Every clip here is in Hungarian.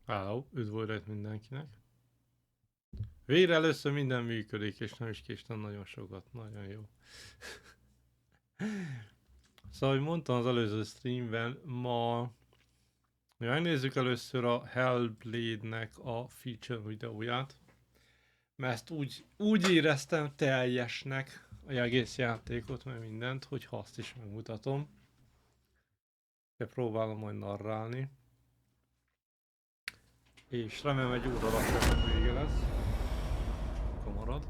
Hello, üdvözlet mindenkinek. Végre először minden működik, és nem is késtem nagyon sokat, nagyon jó. Szóval, ahogy mondtam az előző streamben, ma megnézzük először a Hellblade-nek a feature videóját, mert ezt úgy éreztem teljesnek a egész játékot, meg mindent, hogy azt is megmutatom. De próbálom majd narrálni. És remélem egy óra alatt vége lesz. Akkor marad.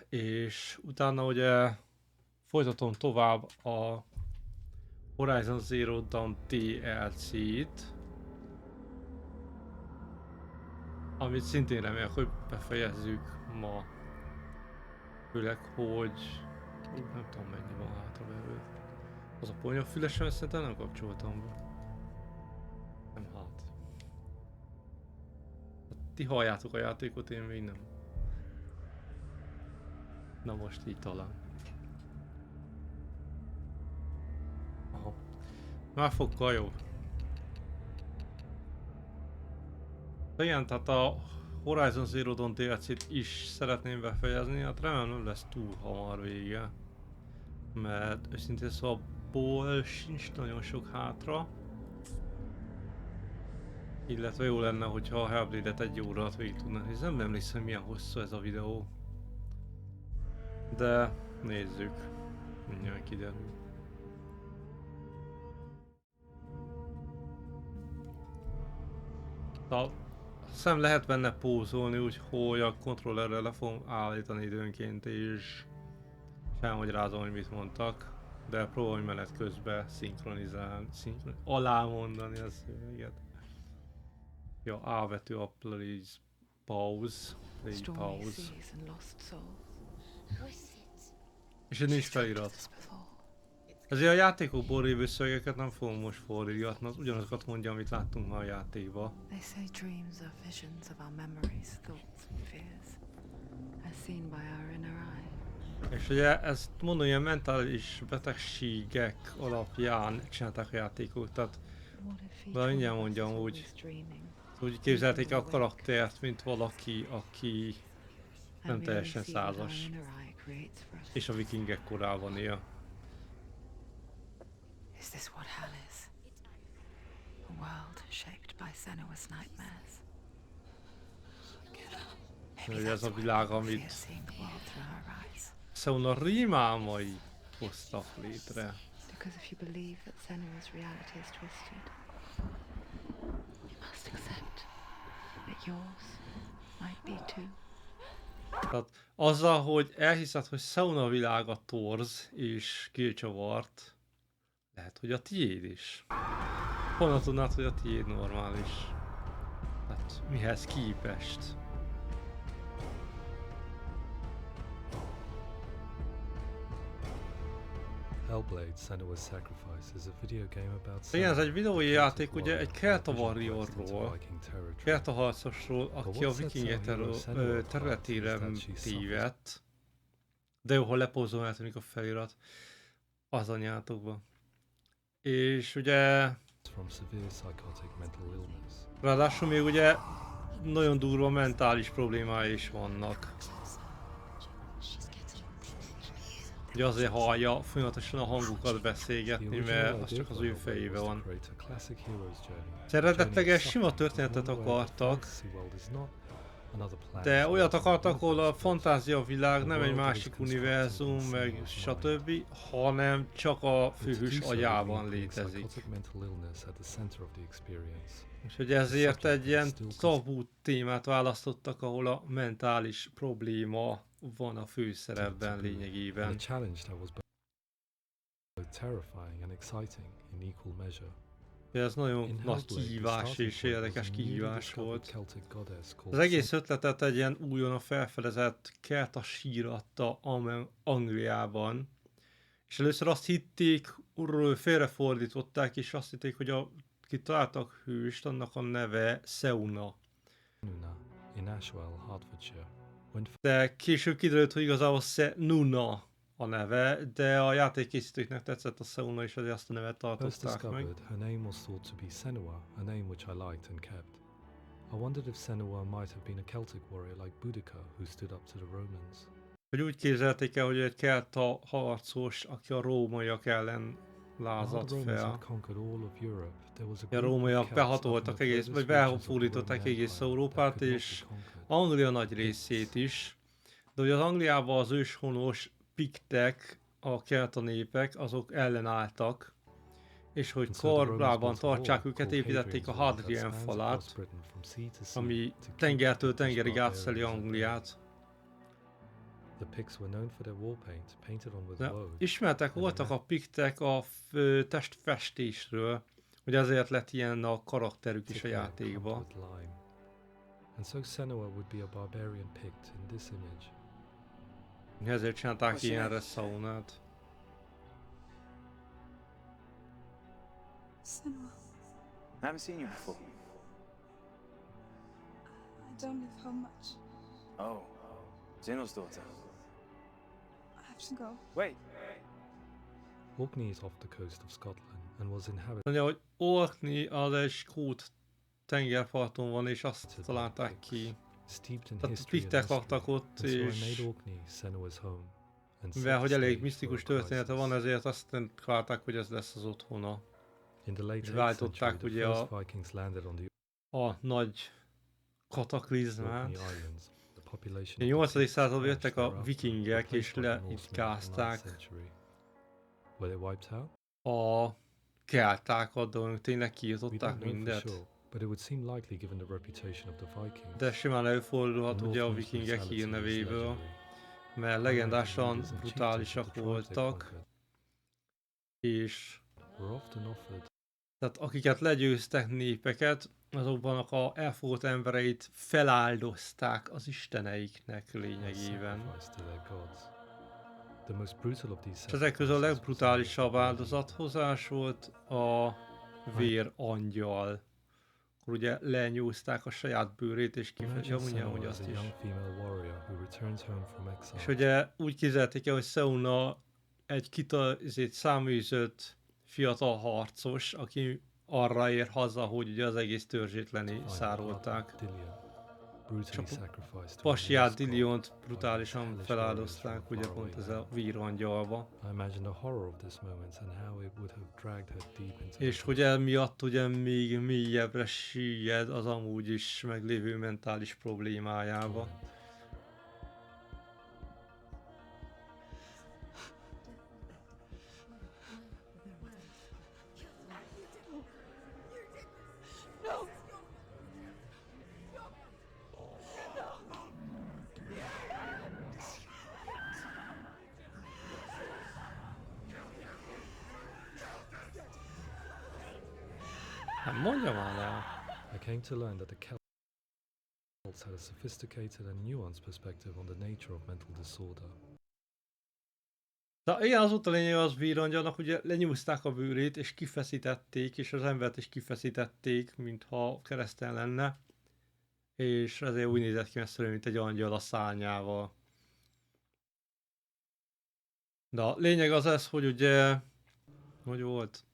És utána ugye folytatom tovább a Horizon Zero Dawn DLC-t, amit szintén remélek, hogy befejezzük ma. Főleg, hogy nem tudom mennyi van hátra belőle. Az a ponyafülesen szerintem nem kapcsoltam be. Nem hát. Ti halljátok a játékot, én még nem. Na most így talán. Aha. Már fokkal jó. De igen, tehát a Horizon Zero Dawn DLC-t is szeretném befejezni, hát remélem nem lesz túl hamar vége. Mert őszintén szóval abból sincs nagyon sok hátra. Illetve jó lenne, hogyha a Hellblade-et egy óra alatt végig tudnám nézni. Nem emlékszem milyen hosszú ez a videó. De nézzük. Mindjárt kiderül. Azt hiszem lehet benne pózolni, úgyhogy a kontrollerrel le fogom állítani időnként, és elmagyarázom, hogy mit mondtak. De próbálom menet közben szinkronizálni, alámondani a szöveget. Ja, A betű a please pause. Play pause. És itt nincs felirat. Ezért a játékokból lévő szövegeket nem fogom most fordítgatni, az ugyanazokat mondja, amit láttunk már a játékban. És ugye ezt mondom, ilyen mentális betegségek alapján csinálták a játékot, tehát de mindjárt mondjam úgy képzelték a karaktert, mint valaki, aki nem teljesen százas, és a vikingek korában él. Is this what hell is? A world shaped by Senua's nightmares. Maybe ez a világ, amit Seuna rémálmai hoztak létre. Because if you believe that Senua's reality is twisted, you must accept that yours might be too. Tehát azzal, hogy elhiszed, hogy Seuna világa torz és kicsavart, lehet, hogy a tiéd is. Honnan tudnád, hogy a tiéd normális? Hát mihez képest? Hellblade: Senua's Sacrifice is a video game about igen, ez egy videójáték, ugye egy kelta warriorról, kelta harcosról, aki a vikingek területére tévedt. De jó, ha lepózom, eltűnik a felirat az anyátokba. És ugye ráadásul még ugye nagyon durva mentális problémái is vannak. Ugye azért hallja folyamatosan a hangukat beszélgetni, mert az csak az ő fejében van. Eredetileg sima történetet akartak, de olyat akartak, ahol a fantázia világ nem egy másik univerzum, meg stb., hanem csak a főhős agyában létezik. Úgyhogy ezért egy ilyen tabú témát választottak, ahol a mentális probléma van a főszerepben lényegében. Ez nagyon nagy kihívás és érdekes kihívás volt. Az egész ötletet egy ilyen újonnan felfedezett kelta sír adta Angliában. És először azt hitték, félrefordították, és azt hitték, hogy akit találtak hőst, annak a neve Seuna. De később kiderült, hogy igazából Seuna a neve, de a játékkészítőknek tetszett a Seuna, és azért azt a nevet First tartották meg. discovered, her name was thought to be Senua, a name which I liked and kept. I wondered if Senua might have been a Celtic warrior like Boudica, who stood up to the Romans. Hogy úgy képzelték el, hogy egy kelta harcos, aki a rómaiak ellen lázadt fel. A rómaiak behatoltak egész, vagy behódították egész Európát, és Anglia nagy részét is. De hogy az Angliában az őshonos piktek, a kelta népek, azok ellenálltak, és hogy kordában tartsák őket, építették a Hadrian falat, ami tengertől tengerig átszeli Angliát. Ismertek voltak a piktek a testfestésről, hogy ezért lett ilyen a karakterük is a játékban. Ezért csinálták ilyenre Seunát. Senua. I haven't seen you before. I don't live home much. Oh, Zeno's daughter. I have to go. Wait. Orkney is off the coast of Scotland and was inhabited. Mondja, hogy Orkney az egy skót tengerparton van, és azt találták ki. Tehát piktek laktak ott, és mivel hogy elég misztikus története van, ezért azt találták, hogy ez lesz az otthona. És váltották ugye a nagy kataklizmát. A 8. században jöttek a vikingek, és leitkázták a keltákat, de tényleg kiirtották mindet. De simán előfordulhat ugye a vikingek hírnevéből, mert legendásan brutálisak voltak, és tehát akiket legyőztek népeket, azokban a elfogott embereit feláldozták az isteneiknek lényegében. És ezek közül a legbrutálisabb áldozathozás volt a vérangyal. Akkor ugye lenyúzták a saját bőrét, és kifejezetten hogy azt is. És ugye úgy képzelték el, hogy Seuna egy száműzött fiatal harcos, aki arra ér haza, hogy ugye az egész törzsét szárolták. És a pasiát Diliont brutálisan feláldozták, ugye pont ez a vírangyalba. És hogy emiatt ugye még mélyebbre süllyed az amúgy is meglévő mentális problémájába. Mondja már el. I came to learn that the Celts had a sophisticated and nuanced perspective on the nature of mental disorder. De igen, az volt a lényeg az vírangyalnak, ugye lenyúzták a bőrét, és kifeszítették, és az embert is kifeszítették, mintha kereszten lenne. És ezért úgy nézett ki messziről, mint egy angyal a szárnyával. De a lényeg az ez, hogy ugye... Hogy volt?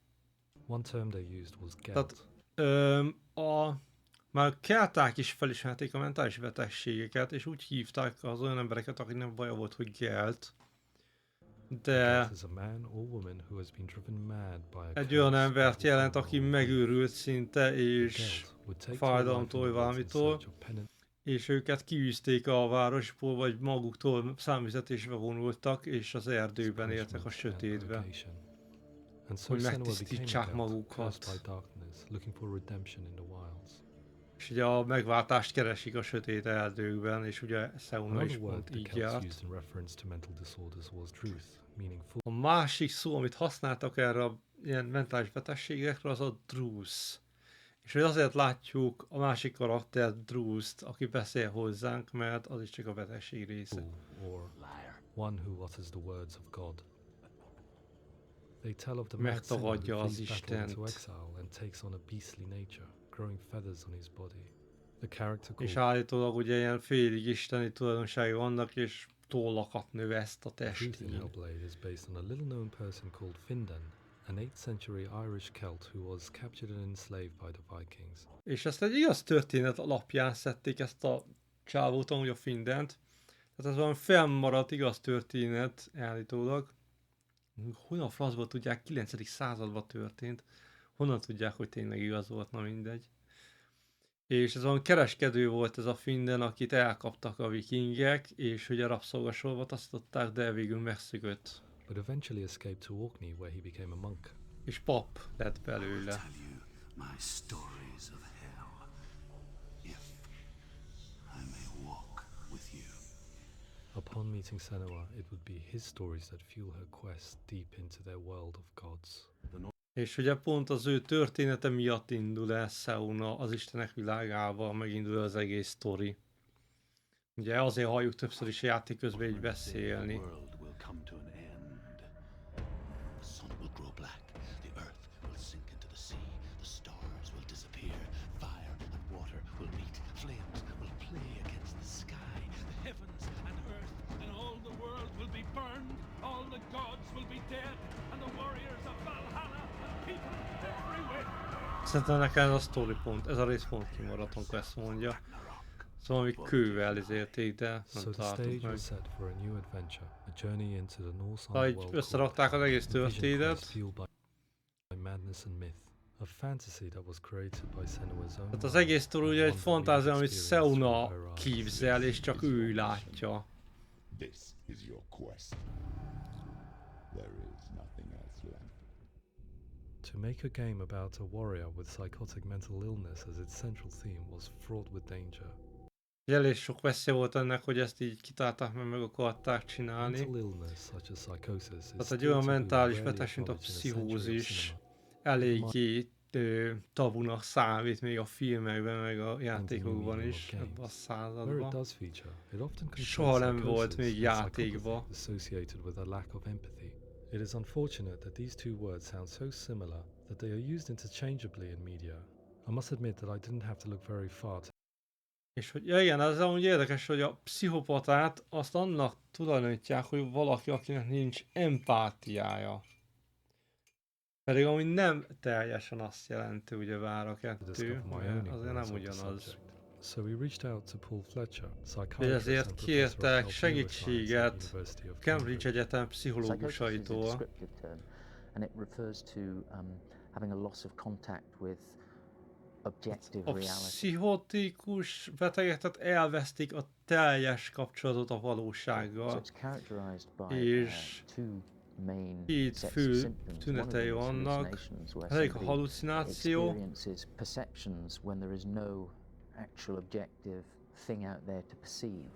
One term they used was guilt. Tehát, már kelták is felismerték a mentális betegségeket, és úgy hívták az olyan embereket, akiknek baja volt, hogy gelt. De egy olyan embert jelent, aki megőrült szinte, és fájdalomtól vagy valamitől, és őket kiűzték a városból, vagy maguktól számüzetésbe vonultak, és az erdőben éltek a sötétbe, hogy megtisztítsák magukat. És ugye a megváltást keresik a sötét erdőkben, és ugye Seuna is pont így járt. A másik szó, amit használtak erre a ilyen mentális betegségekre, az a drusz. És hogy azért látjuk a másik karaktert, Druszt, aki beszél hozzánk, mert az is csak a betegség része. Megtagadja az Istent. És állítólag ugye ilyen félig isteni tulajdonságai vannak, és tollakat növeszt a The truth in testén. Hellblade is based on a little-known person called Findan, an 8th century Irish Celt who was captured and enslaved by the Vikings. És ezt egy igaz történet alapján szedték ezt a csávót, amúgy a Findent. Tehát ez valami fennmaradt igaz történet állítólag. Honnan a francból tudják, 9. században történt. Honnan tudják, hogy tényleg igaz volt, na mindegy. És ez olyan kereskedő volt ez a Finden, akit elkaptak a vikingek, és ugye rabszolgasorba taszították, de végül megszökött. But eventually escaped to Orkney where he became a monk. És pap lett belőle. Tell you my stories of hell, if I may walk with you. Upon meeting Senua, it would be his stories that fuel her quest deep into their world of gods. És ugye pont az ő története miatt indul el Seuna az Istenek világával, megindul az egész sztori. Ugye azért halljuk többször is a játék közben így beszélni. The world will come to an end. The sun will grow black, the earth will sink into the sea, the stars will disappear, fire and water will meet, flames will play against the sky, the heavens and earth and all the world will be burned, all the gods will be dead, and the warriors of Valhalla and people everywhere. Szerintem nekem ez a story pont, ez a rész pont kimaradt, amikor ezt mondja. Szóval még kővel izélték, de nem So the találtuk stage meg. was set for a new adventure, a journey into the Norse Szóval így underworld összerakták az egész called a vision történetet. quest fueled by madness and myth, a fantasy that was created by Senua's own Tehát az mind, egész sztori and ugye egy one that we fantázia, amit experience through Seuna her eyes. képzel, és csak ő látja. This is your quest. There is nothing else left. To make a game about a warrior with psychotic mental illness as its central theme was fraught with danger. Elég sok veszély volt ennek, hogy ezt így kitalálták, mert meg akarták csinálni. Mental illness such as psychosis is Tehát egy still olyan taboo and mentális rarely betegség, mint a acknowledged in a century of pszichózis cinema. eléggé tabunak számít még a filmekben, meg a játékokban is, ebben a Where it században. does feature, it often Soha nem contains volt psychosis még and psychopathy játékban. associated with a lack of empathy. It is unfortunate that these two words sound so similar that they are used interchangeably in media. I must admit that I didn't have to look very far to És hogy ja igen, ez amúgy érdekes, hogy a pszichopatát azt annak tulajdonítják, hogy valaki, akinek nincs empátiája. Pedig ami nem teljesen azt jelenti, ugye vár a kettő, discover my mert own azért ignorance nem of the ugyanaz. subject. So we reached out to Paul Fletcher, És psychiatrist ezért and professor of kértek health neuroscience at the segítséget University of Cambridge Egyetem pszichológusaitól. descriptive term, and it refers to having a loss of contact with objective A reality. pszichotikus betegek tehát elvesztik a teljes kapcsolatot a So valósággal. it's characterized by És two main két sets fő of symptoms. One of tünetei them is vannak. hallucinations, where Az egyik a somebody halucináció, experiences perceptions when there is no actual objective thing out there to perceive.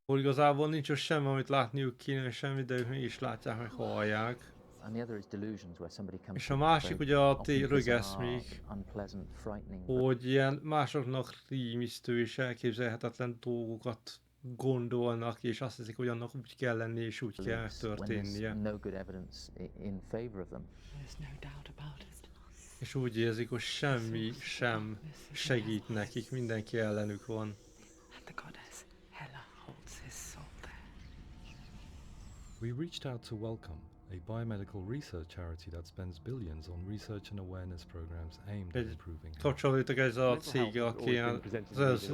hogy igazából nincs ott semmi, amit látniuk kéne, semmi, de ők mégis látják, meg hallják. And the other is delusions, where somebody comes És a to másik very ugye a often bizarre, rögeszmék, unpleasant, frightening, hogy ilyen másoknak rémisztő és elképzelhetetlen dolgokat gondolnak, és azt hiszik, hogy annak úgy kell lenni, és úgy kell beliefs when there's történnie. no good evidence in favor of them. There's no doubt about it. És úgy érzik, hogy semmi sem segít nekik, mindenki ellenük van. And the goddess Hela holds his soul there. We reached out to Welcome, a biomedical research charity that spends billions on research and awareness programs aimed at Egy improving health. kapcsolódtak ez a cég, aki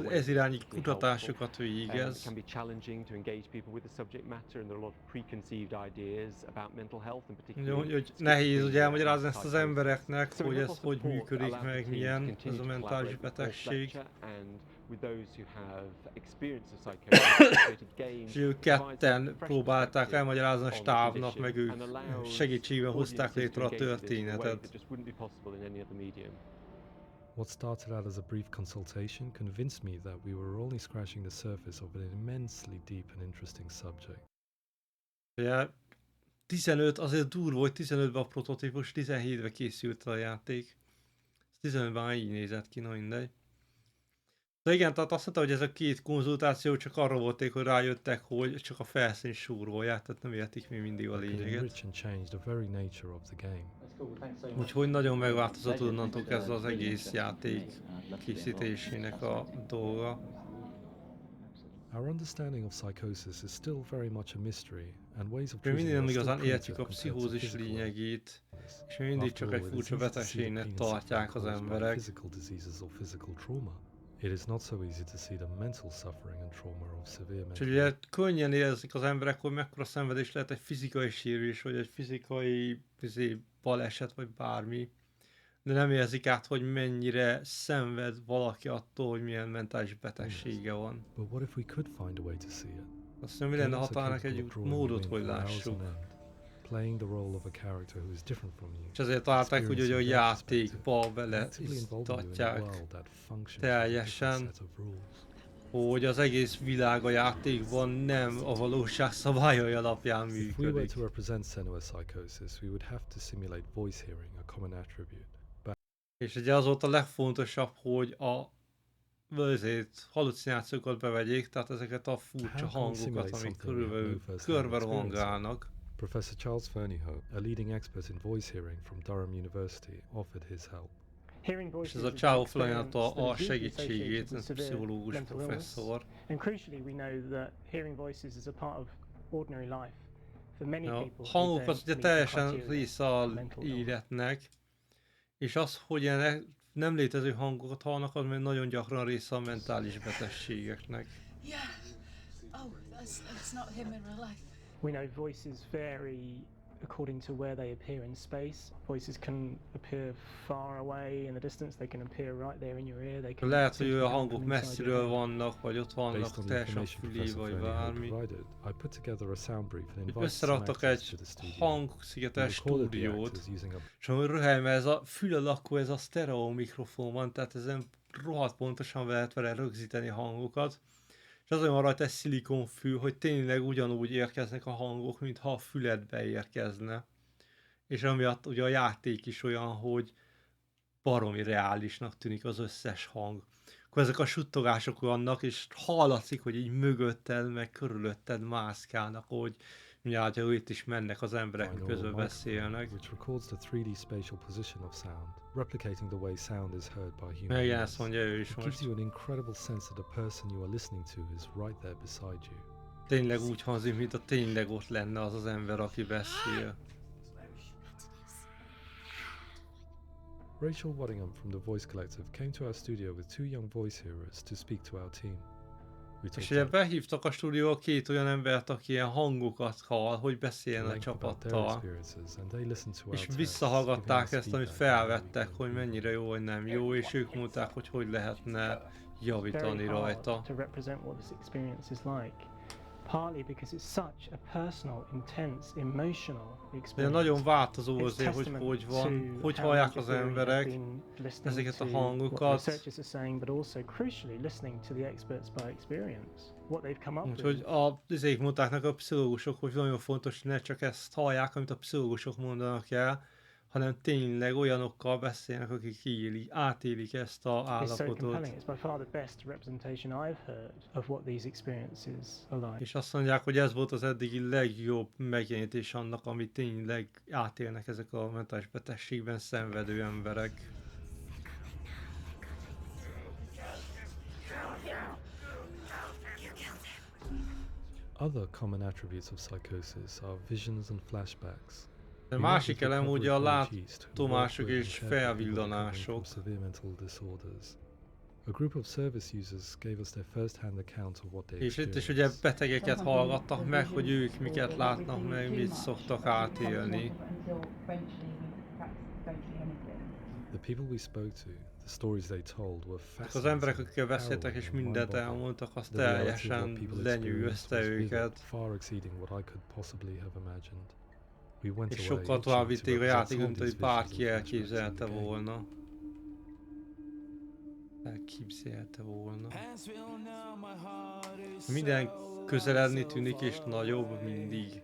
ez irányi kutatásokat végez. It can be challenging to engage people with the subject matter, and there are a lot of preconceived ideas about mental health, and particularly Hogy nehéz ugye elmagyarázni ezt az embereknek, hogy ez hogy működik, meg milyen ez a mentális betegség. with those who have experience of psychosis, created games, És ők ketten próbálták elmagyarázni a stábnak, meg ők segítségben hozták létre a történetet. What started out as a brief consultation convinced me that we were only scratching the surface of an immensely deep and interesting subject. Ugye 15, azért durva, hogy 15-ben a prototípus, 17-ben készült a játék. 15-ben így nézett ki, na mindegy. De igen, tehát azt mondta, hogy ez a két konzultáció csak arra volték, hogy rájöttek, hogy csak a felszín súrolják, tehát nem értik még mindig a It could lényeget. enrich and change the very nature of the game. Úgyhogy nagyon megváltozott onnantól kezdve az egész játék készítésének a dolga. Our understanding of psychosis is still very much a mystery, and ways of Mi mindig treating nem it are still igazán értjük a primitive compared to pszichózis physical lényegét, és mi mindig csak egy After all, it is furcsa easy to see the betegségnek penis tartják az caused by emberek. physical diseases or physical trauma. It is not so easy to see the mental suffering and trauma of severe És mental ugye könnyen érzik az emberek, hogy mekkora szenvedés lehet egy fizikai sérülés, vagy egy fizikai baleset, vagy bármi. De nem érzik át, hogy mennyire szenved valaki attól, hogy milyen mentális betegsége van. But what if we could find a way to see it? Azt mondja, mi lenne, ha találnak egy módot, hogy lássuk. Playing the role of a character who is different from you. És ezért találták úgy, hogy a játékba bele iztatják teljesen, hogy az egész világ a játékban nem a valóság szabályai alapján If we were működik. to represent Seuna psychosis, we would have to simulate voice hearing, a common attribute. És ugye az volt a legfontosabb, hogy a halucinációkat bevegyék, tehát ezeket a furcsa hangokat, amik körülbelül körbe rohangálnak. Professor Charles Fernyhough, a leading expert in voice hearing from Durham University, offered his help. És ez a Ciao felajánlotta a segítségét, ez a pszichológus professzor. A hangok az ugye teljesen része a életnek, és az, hogy ilyen nem létező hangokat hallanak, az még nagyon gyakran része a mentális betegségeknek. We know voices vary according to where they appear in space. Voices can appear far away in the distance, they can appear right there in your ear. They can Lehet, hogy a hangok messziről vannak, vagy ott vannak teljesen fülé, vagy bármi. Itt összeraktak egy hangszigetes stúdiót, és ahol röhelyben ez a füle lakó, ez a sztereó mikrofon van, tehát ezen rohadt pontosan lehet vele rögzíteni hangokat. És azért van rajta egy szilikonfű, hogy tényleg ugyanúgy érkeznek a hangok, mintha a füledbe érkezne. És amiatt ugye a játék is olyan, hogy baromi reálisnak tűnik az összes hang. Akkor ezek a suttogások vannak, és hallatszik, hogy így mögötted, meg körülötted mászkálnak, hogy mindjárt, hogy itt is mennek az emberek, miközben beszélnek. Which records the 3D spatial position of sound, replicating the way sound is heard by human Igen, ears. ezt mondja ő is It most. gives you an incredible sense that the person you are listening to is right there beside you. Tényleg úgy hangzik, mint a tényleg ott lenne az az ember, aki beszél. Rachel Waddingham from the Voice Collective came to our studio with 2 young voice hearers to speak to our team. És ugye behívtak a stúdióba 2 olyan embert, aki ilyen hangokat hall, hogy beszéljen a csapattal. És visszahallgatták ezt, amit felvettek, hogy mennyire jó vagy nem jó, és ők mondták, hogy hogy lehetne javítani rajta. Partly because it's such a personal, intense, emotional De experience. nagyon változó azért, hogy van, hogy hallják az emberek ezeket a hangokat. Úgyhogy izék mondták a pszichológusok, hogy nagyon fontos, hogy ne csak ezt hallják, amit a pszichológusok mondanak el, hanem tényleg olyanokkal beszélnek, akik átélik ezt az állapotot. És azt mondják, hogy ez volt az eddigi legjobb megjelenítés annak, amit tényleg átélnek ezek a mentális betegségben szenvedő emberek. Other common attributes of psychosis are visions and flashbacks. A másik elem ugye a látomások és felvillanások. És itt is ugye betegeket hallgattak meg, hogy ők miket látnak meg, mit szoktak átélni. Az emberek, akikkel beszéltek és mindent elmondtak, az teljesen lenyűgözte őket. És sokkal tovább vitték a játékot, mint hogy bárki elképzelte volna. Minden közeledni tűnik és nagyobb mindig.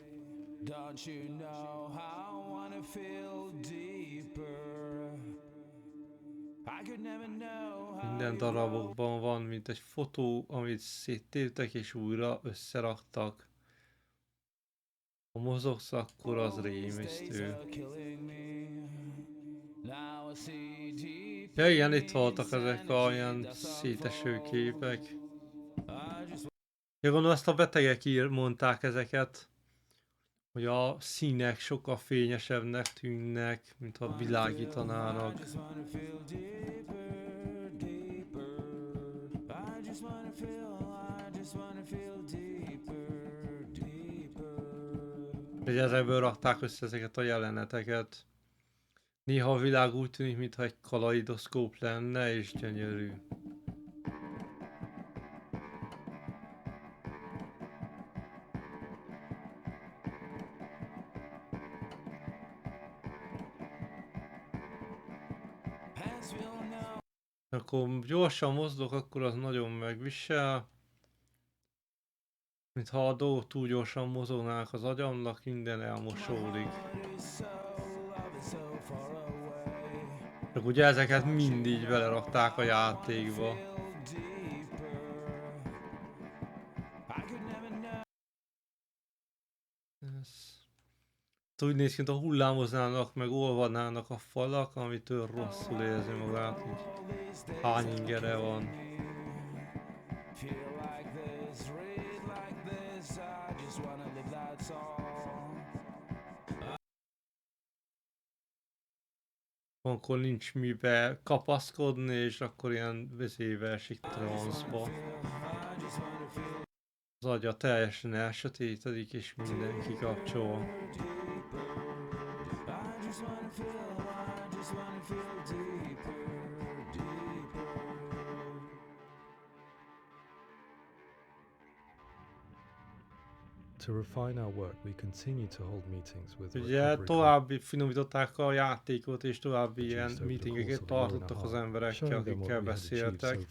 Minden darabokban van, mint egy fotó, amit széttéptek és újra összeraktak. Ha mozogsz, akkor az rémisztő. Ja igen, itt voltak ezek a ilyen széteső képek. Ja, gondolom azt a betegek mondták ezeket, hogy a színek sokkal fényesebbnek tűnnek, mintha világítanának. Hogy ezekből rakták össze ezeket a jeleneteket. Néha a világ úgy tűnik, mintha egy kaleidoszkóp lenne, és gyönyörű. Akkor gyorsan mozdulok, akkor az nagyon megvisel. Mintha a dolgok túl gyorsan mozognának az agyamnak, minden elmosódik. Csak ugye ezeket mindig belerakták a játékba. Úgy néz ki, mintha hullámoznának, meg olvadnának a falak, amitől rosszul érzi magát, így hány ingere van. Akkor nincs mibe kapaszkodni, és akkor ilyen vizével esik transzba. Az agya teljesen elsötétedik, és minden kikapcsol. To refine our work, we continue to hold meetings with Ugye további finomították a játékot, és további ilyen meetingeket tartottak az emberekkel, akikkel beszéltek.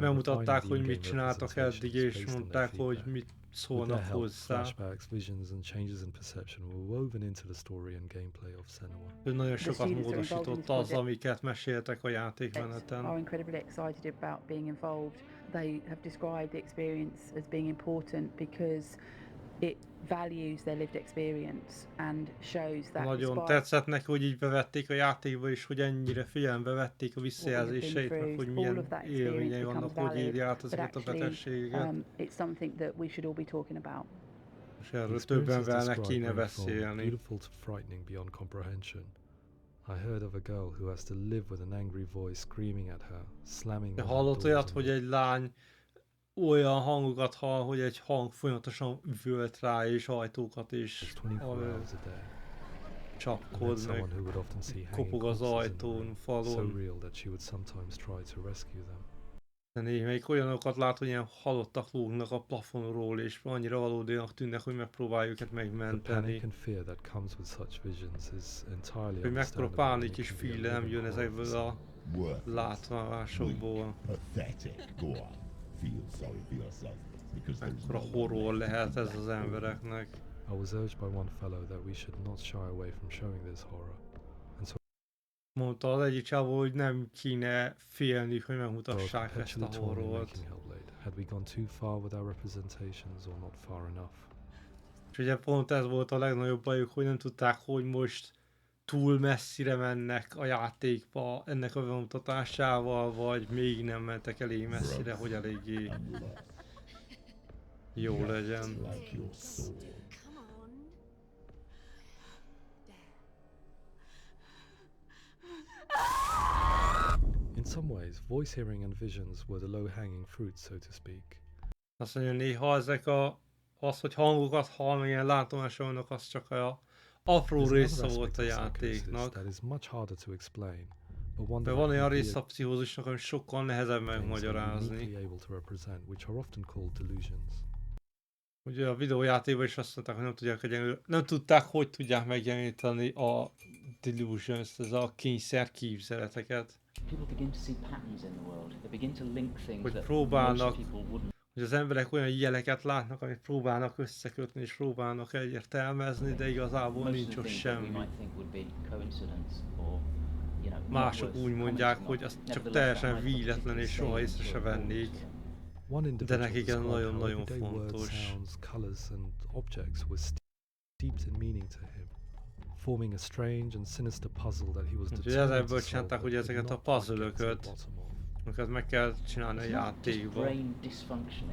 Megmutatták, hogy mit csináltak eddig, és mondták, hogy mit szólnak hozzá. Ő nagyon sokat módosított az, amiket meséltek a játékmeneten. It values their lived experience and shows that nagyon tetszett neki, hogy így bevették a játékba is, hogy ennyire figyelembe vették a visszajelzéseit, meg hogy milyen élményei vannak, hogy írja át ezeket a betegségeket. It's something that we should all be talking about. És erről többen velnek kéne beszélni. I heard of a girl who has to live with an angry voice screaming at her, slamming the hallott olyat, hogy egy lány olyan hangokat hall, hogy egy hang folyamatosan üvölt rá, és ajtókat is csapkod, meg kopog az ajtón, falon. De némelyik olyanokat lát, hogy ilyen halottak lógnak a plafonról, és annyira valódinak tűnnek, hogy megpróbáljuk őket megmenteni. Hogy mekkora pánik és félelem jön ezekből a látványosokból. Mekkora horror lehet ez az embereknek. Mondta az egyik csávó, hogy nem kéne félni, hogy megmutassák ezt a horrort. És ugye pont ez volt a legnagyobb bajuk, hogy nem tudták, hogy most túl messzire mennek a játékba ennek a bemutatásával, vagy még nem mentek elég messzire, hogy eléggé jó legyen. In some ways, voice hearing and visions were the low-hanging fruits, so to speak. Azt mondja, néha ezek az, hogy hangokat hall, ilyen látomásoknak, az csak a apró része volt a játéknak. De van olyan része a pszichózisnak, ami sokkal nehezebb megmagyarázni. Ugye a videójátékban is azt mondták, hogy nem tudták, hogy tudják megjeleníteni a delusions, ez a kényszer képzeleteket. Hogy próbálnak, hogy az emberek olyan jeleket látnak, amit próbálnak összekötni és próbálnak egyértelmezni, de igazából nincs ott semmi. Mások úgy mondják, hogy az csak teljesen véletlen és soha észre se vennék. De nekik ez nagyon-nagyon fontos. Úgyhogy ebből csinálták, hogy ezeket a puzzle-öket, amiket meg kell csinálni a It's not just játékban. brain dysfunction.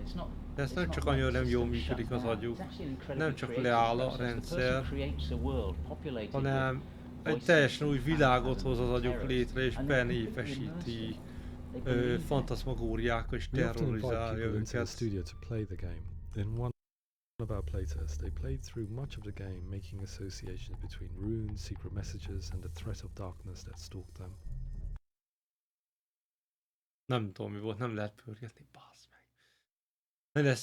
De ez It's nem not csak like annyira nem the jól system shut működik az down. agyuk, It's actually an incredibly nem csak creative leáll a process. The person rendszer, creates a world populated hanem with egy voices teljesen új and világot hoz az phantasms agyuk and létre, és terrors. And they're completely benépesíti immersive. They believe it. fantaszmagóriákkal, és We often invite terrorizálja people into the őket. studio to play the game. In one of our playtests, they played through much of the game, making associations between runes, secret messages, and the threat of darkness that stalked them. Nem tudom mi volt, nem lehet pörgetni, bassz meg.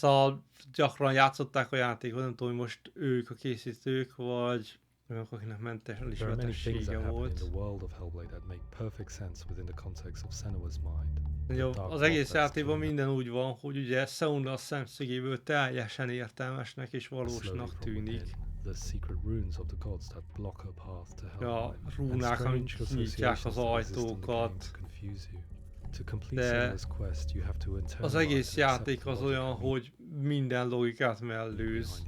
Gyakran játszották a játékot, nem tudom, hogy most ők a készítők, vagy olyanok, akinek mentális There are many things betegsége that happen in volt. the world of Hellblade that make perfect sense within the context of Senua's mind. Ugye az egész játékban minden úgy van, hogy ugye Seuna a szemszögéből teljesen értelmesnek és valósnak tűnik. The secret runes of the gods that block a path to Hellblade. A rúnák, amik nyitják az ajtókat. De az egész játék az olyan, hogy minden logikát mellőz.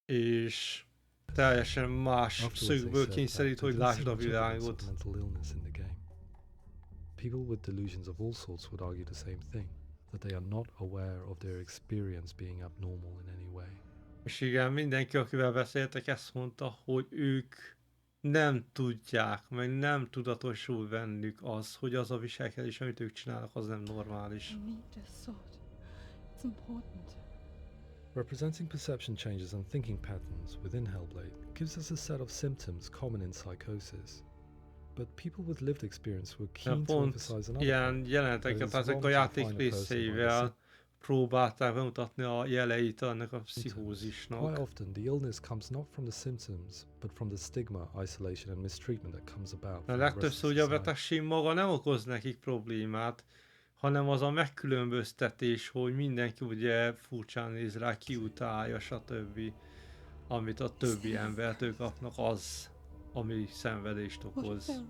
És teljesen más szögből kényszerít, hogy lásd a világot. People with delusions of all sorts would argue the same thing, that they are not aware of their experience being abnormal in any way. És igen, mindenki, akivel beszéltek, ezt mondta, hogy ők nem tudják, meg nem tudatosul bennük az, hogy az a viselkedés, amit ők csinálnak, az nem normális. I need a sword. It's important. Representing perception changes and thinking patterns within Hellblade gives us a set of symptoms common in psychosis. But people with lived experience were keen to emphasize another ilyen jelenteket ezek a játék részeivel próbálták bemutatni a jeleit ennek a pszichózisnak. Quite often the illness comes not from the symptoms, but from the stigma, isolation and mistreatment that comes about. A legtöbbször ugye a betegség maga nem okoz nekik problémát, hanem az a megkülönböztetés, hogy mindenki ugye furcsán néz rá, kiutálja, stb. Amit a többi embertől kapnak, az, ami szenvedést okoz.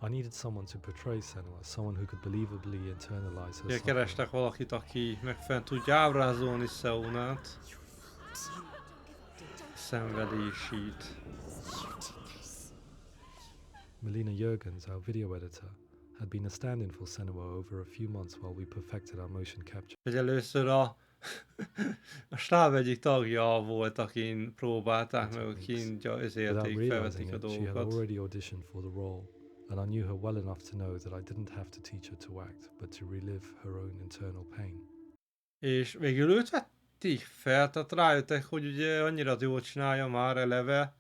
I needed someone to portray Senua, someone who could believably internalize her. Kerestek valakit, aki megfelelően tudja ábrázolni Seunát, szenvedését. Melina Jurgens, our video editor, had been a stand-in for Senua over a few months while we perfected our motion capture. Hogy először a stáb egyik tagja volt, akin próbálták, meg akin felvették a dolgokat. She had already auditioned for the role, and I knew her well enough to know that I didn't have to teach her to act, but to relive her own internal pain. És végül őt vették fel, tehát rájöttek, hogy ugye annyira jól csinálja már eleve,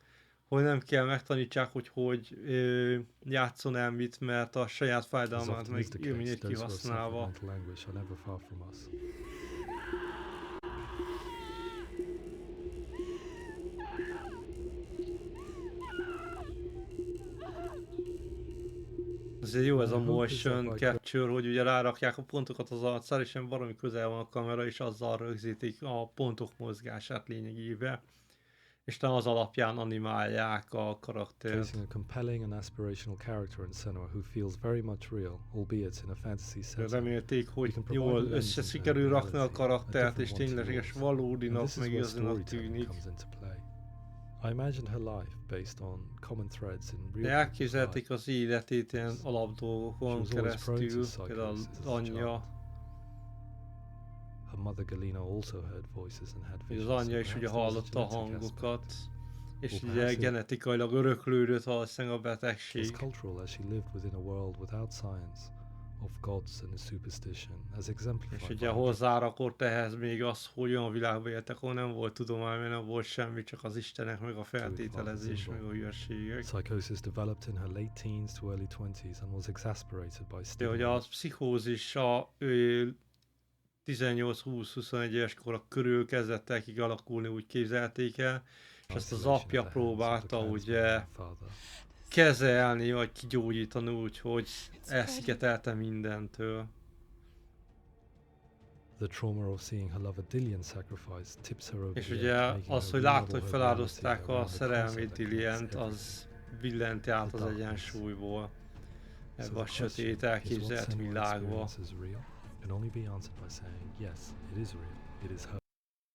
hogy nem kell megtanítsák, hogy játszon el mit, mert a saját fájdalmát meg élményét kihasználva. Azért jó ez a motion capture, hogy ugye rárakják a pontokat az arcára, és nem valami közel van a kamera, és azzal rögzítik a pontok mozgását lényegében. És talán az alapján animálják a karaktert. Facing a compelling and aspirational character in Senua who feels very much real, albeit in a fantasy setting. Remélték, hogy jól összesikerül rakni a karaktert, és tényleges valódinak, meg igazinak tűnik. I imagined her life based on common threads in real. Elképzelték az életét ilyen alapdolgokon keresztül, például az anyja. Her mother Galina also heard voices and had visions. Az anyja is ugye hallotta a hangokat, és ugye genetikailag öröklődött valószínűleg a betegség. It's cultural as she lived within a world without science, of gods and superstition, as exemplified. És ugye hozzárakott ehhez még az, hogy olyan világban éltek, ahol nem volt tudomány, mert nem volt semmi, csak az istenek, meg a feltételezés, meg a hülyeségek. Psychosis developed in her late teens to early 20s and was exasperated by stigma. De ugye a pszichózis a 18-20-21 éves korok körül kezdett el kialakulni, úgy képzelték el, és ezt az apja próbálta ugye kezelni, vagy kigyógyítani úgy, hogy elszigetelte mindentől. És ugye az, hogy látta, hogy feláldozták a szerelmi Dillient, az billenti át az egyensúlyból ebbe a sötét elképzelt világba. Can only be answered by saying, yes, it is real, it is her.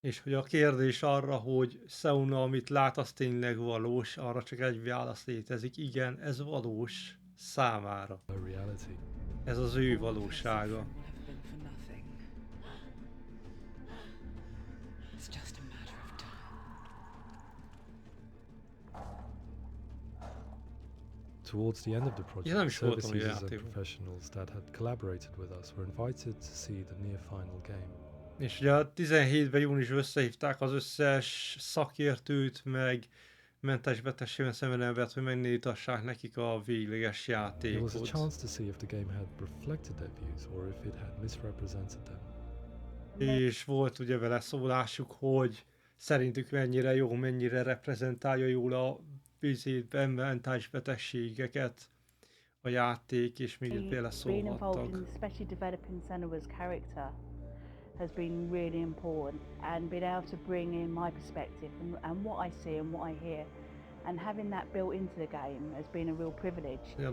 És hogy a kérdés arra, hogy Seuna, amit lát, az tényleg valós, arra csak egy válasz létezik. Igen, ez valós számára. Ez az ő valósága. Towards the end of the project, services and professionals that had collaborated with us were invited to see the near final game. És ugye a 17-ben júniusban összehívták az összes szakértőt, meg mentális betegségben szenvedő embert, hogy megnéztassák nekik a végleges játékot. It was a chance to see if the game had reflected their views or if it had misrepresented them. És volt ugye vele szólásuk, hogy szerintük mennyire jó, mennyire reprezentálja jól a mentális betegségeket a játék, és még itt például szólhattak. Has been really important, and being able to bring in my perspective and what I see and what I hear, and having that built into the game has been a real privilege. Ja,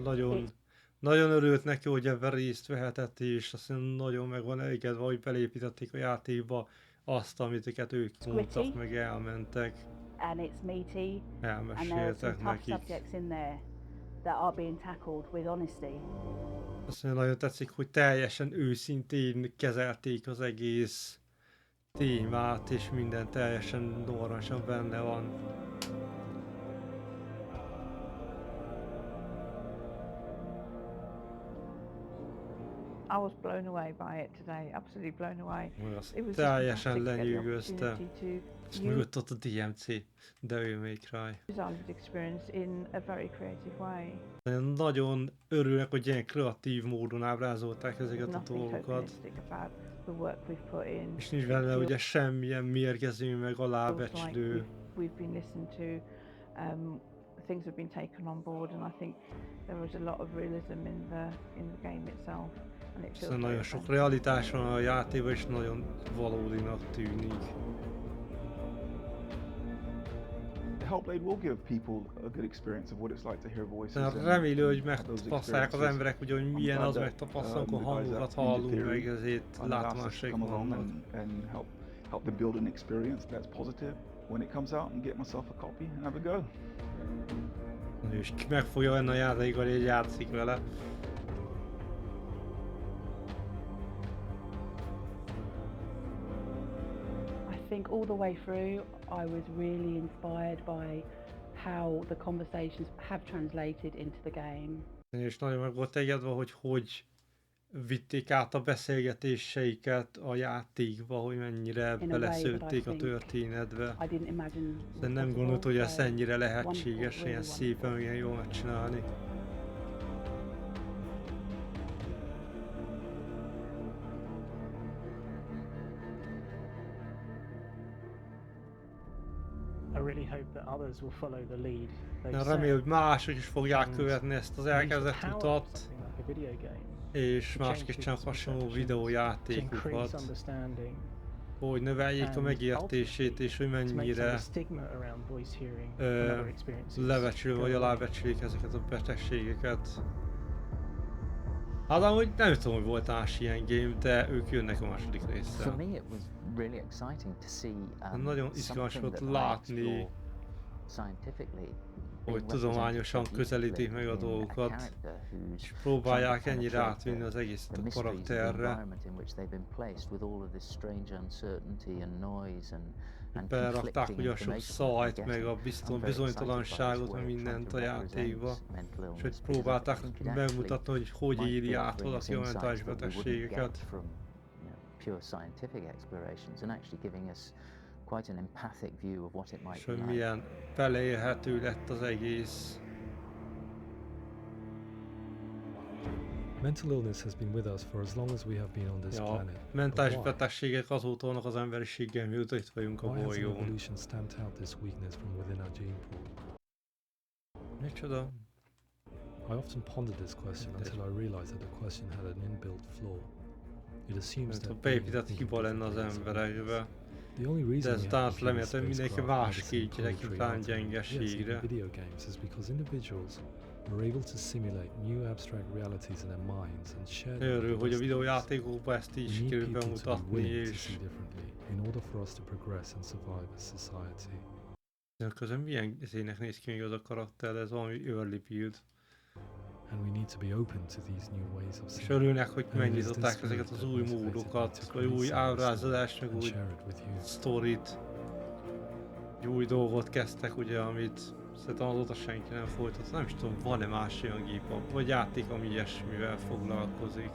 nagyon örült neki, hogy ebben részt vehetett, és azt nagyon meg van elégedve, hogy belépítették a játékba azt, amit ők mondtak, meg elmentek. And it's meaty, elmeséltek nekik. Subjects in there that are being tackled with honesty. Azt nagyon tetszik, hogy teljesen őszintén kezelték az egész témát, és minden teljesen normálisan benne van. I was blown away by it today, absolutely blown away. It was teljesen lenyűgözte. És mögött ott a DMC, Devil May Cry. In a very creative way. Nagyon örülnek, hogy ilyen kreatív módon ábrázolták ezeket a dolgokat. És nincs benne ugye semmilyen mérgező, meg alábecslő. We've been listened to, things have been taken on board, and I think there was a lot of realism in the game itself. Szóval nagyon sok realitás van a játékban, és nagyon valódinak tűnik. Hellblade will give people a good experience of what it's like to hear voices. Remélő, hogy megtapasztalják az emberek, ugye, hogy milyen az megtapasztalni, amikor hangokat hallunk, meg ezért látomások vannak. And help to build an experience that's positive when it comes out, and get myself a copy and have a go. És meg fogja venni a játékot, hogy játszik vele. I think all the way through I was really inspired by how the conversations have translated into the game. És nagyon meg volt egyedve, hogy vitték át a beszélgetéseiket a játékba, hogy mennyire beleszőtték a történetbe. De nem gondolt, hogy ez ennyire lehetséges, ilyen szépen, ilyen jól megcsinálni. Remélem, hogy mások is fogják követni ezt az elkezdett utat, és mások is csinálnak hasonló videójátékokat, hogy növeljék a megértését, és hogy mennyire lebecsülő vagy alábecsülik ezeket a betegségeket. Hát amúgy nem tudom, hogy volt más ilyen game, de ők jönnek a második résszel. Nagyon izgalmas volt látni, hogy tudományosan közelítik meg a dolgokat, és próbálják ennyire átvinni az egészet a karakterre. Berakták ugye a sok szajt, meg a bizonytalanságot, meg mindent a játékba, és hogy próbálták megmutatni, hogy éli át valaki a mentális betegségeket. És hogy milyen beleélhető lett az egész. Mental illness has been with us for as long as we have been on this planet. Mentális betegségek azóta vannak az emberiséggel, mióta itt vagyunk a bolygón. Micsoda? I often pondered this question until I realized that the question had an inbuilt flaw. It assumes that beépített hiba lenne az emberekbe. De ez talán remélhetően mindenki más kétjelek után gyengeségre. Video games is because individuals We're able to simulate new abstract realities in our minds and share them Örül, with hogy a others. videójátékokban ezt We így need sikerül people to be bemutatni, willing to és see differently in order for us to progress and survive as society. közben milyen izének néz ki még az a karakter, ez valami early build. And we need to be open to these new ways of És seeing. örülnek, hogy And it is megnyitották this ezeket spirit az that új motivated me módokat, to vagy create új Seuna ábrázolást, meg and új share it with you. sztorit. Egy új dolgot kezdtek ugye, amit szerintem azóta senki nem folytat. Nem is tudom, van-e más olyan gép, vagy játék, ami ilyesmivel foglalkozik.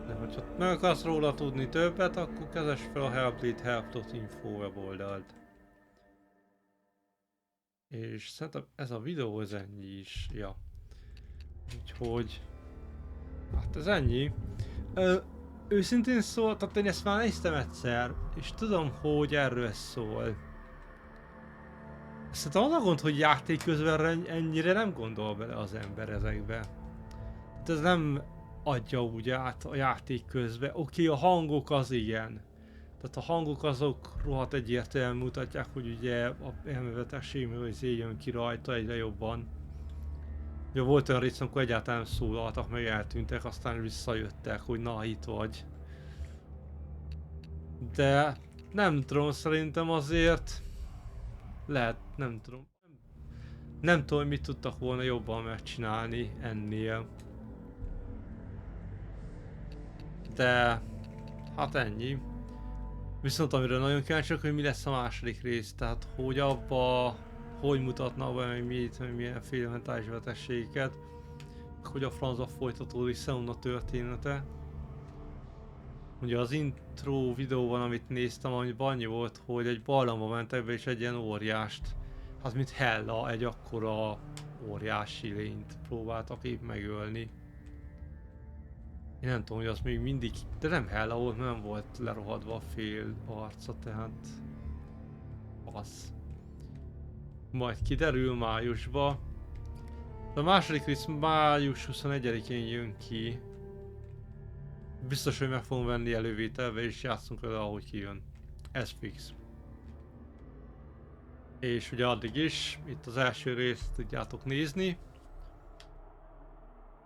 De hogyha meg akarsz róla tudni többet, akkor kezess fel a Hellblade help.info weboldalt. És szerintem ez a videó az ennyi is, ja. Úgyhogy... hát ez ennyi. Őszintén szól, tehát én ezt már néztem egyszer, és tudom, hogy erről szól. Szerintem az a gond, hogy játék közben ennyire nem gondol bele az ember ezekbe. Hát ez nem adja úgy át a játék közben. Oké, a hangok az igen. Tehát a hangok azok rohadt egyértelműen mutatják, hogy ugye a elmebetegség meg jön ki rajta egyre jobban. Ugye volt olyan rész, amikor egyáltalán nem szólaltak, meg eltűntek, aztán visszajöttek, hogy na itt vagy. De nem tudom, szerintem azért lehet, nem tudom. Nem tudom, mit tudtak volna jobban megcsinálni ennél. De hát ennyi. Viszont amire nagyon kíváncsiak, hogy mi lesz a második rész, tehát hogy abba, hogy mutatnak be, meg milyenféle mentális betegségeket, hogy a francba folytatódik Seuna története. Ugye az intro videóban, amit néztem, amiben annyi volt, hogy egy barlangba mentek be és egy ilyen óriást, hát mint Hella, egy akkora óriási lényt próbáltak épp megölni. Én nem tudom, hogy az még mindig, de nem Hella volt, nem volt lerohadva a fél arca, tehát az. Majd kiderül májusba. De a második rész május 21-én jön ki. Biztos, hogy meg fogom venni elővételbe és játszunk vele, ahogy kijön. Ez fix. És ugye addig is, itt az első részt tudjátok nézni.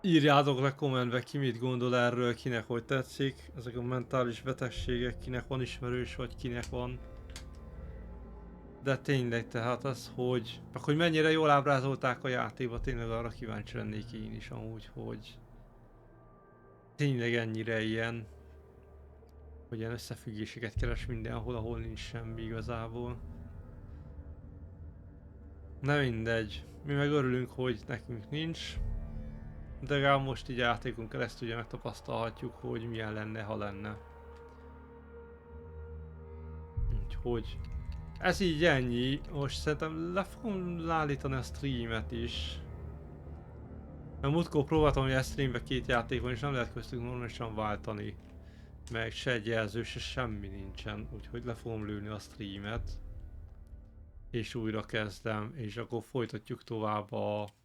Írjátok le kommentbe, ki mit gondol erről, kinek hogy tetszik. Ezek a mentális betegségek, kinek van ismerős, vagy kinek van. De tényleg tehát az, hogy... meg hogy mennyire jól ábrázolták a játékba, tényleg arra kíváncsi lennék én is amúgy, hogy... tényleg ennyire ilyen... hogy ilyen összefüggéseket keres mindenhol, ahol nincs semmi igazából. Na mindegy. Mi meg örülünk, hogy nekünk nincs. De legalább most így játékon keresztül ugye megtapasztalhatjuk, hogy milyen lenne, ha lenne. Úgyhogy... ez így ennyi. Most szerintem le fogom állítani a streamet is. Mert múltkor próbáltam, hogy a streambe két játék van és nem lehet köztük normálisan váltani. Meg se egy jelző, se semmi nincsen. Úgyhogy le fogom lőni a streamet. És újra kezdem, és akkor folytatjuk tovább a...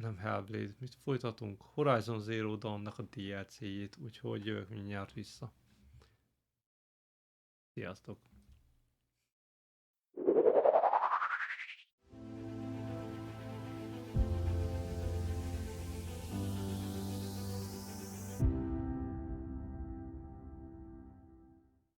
nem Hellblade, mit folytatunk? Horizon Zero Dawn-nak a DLC-jét, úgyhogy jövök mindjárt vissza. Sziasztok!